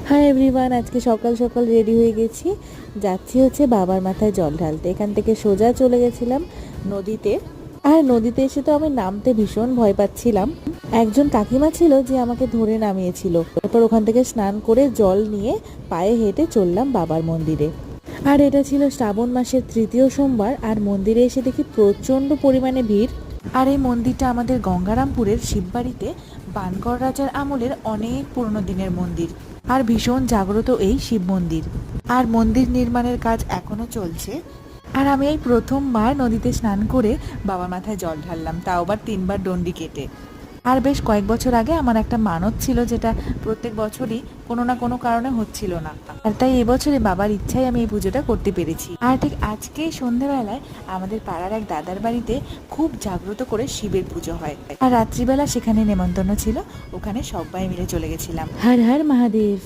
Hi everyone, আজকে সকাল সকাল রেডি হয়ে গেছি, যাচ্ছি হচ্ছে বাবার মাথায় জল ঢালতে। এখান থেকে সোজা চলে গেছিলাম নদীতে। আর নদীতে এসে তো আমি নামতে ভীষণ ভয় পাচ্ছিলাম। একজন কাকিমা ছিল যে আমাকে ধরে নামিয়েছিল। এরপর ওখান থেকে স্নান করে জল নিয়ে পায়ে হেঁটে চললাম বাবার মন্দিরে। আর এটা ছিল শ্রাবণ মাসের তৃতীয় সোমবার, আর মন্দিরে এসে দেখি প্রচণ্ড পরিমাণে ভিড়। আর এই মন্দিরটা আমাদের গঙ্গারামপুরের শিববাড়িতে বানগড় রাজার আমলের অনেক পুরনো দিনের মন্দির, আর ভীষণ জাগ্রত এই শিব মন্দির। আর মন্দির নির্মাণের কাজ এখনো চলছে। আর আমি এই প্রথমবার নদীতে স্নান করে বাবার মাথায় জল ঢাললাম, তাও আবার 3বার ডন্ডি কেটে। আর বেশ কয়েক বছর আগে আমার একটা মানত ছিল, যেটা প্রত্যেক বছরই কোনো না কোনো কারণে হচ্ছিল না। আর তাই এবছরে বাবার ইচ্ছায় আমি এই পুজোটা করতে পেরেছি। আর ঠিক আজকে সন্ধ্যেবেলায় আমাদের পাড়ার এক দাদার বাড়িতে খুব জাগ্রত করে শিবের পুজো হয়। আর রাত্রিবেলা সেখানে নেমন্তন্ন ছিল, ওখানে সবাই মিলে চলে গেছিলাম। হর হর মহাদেব।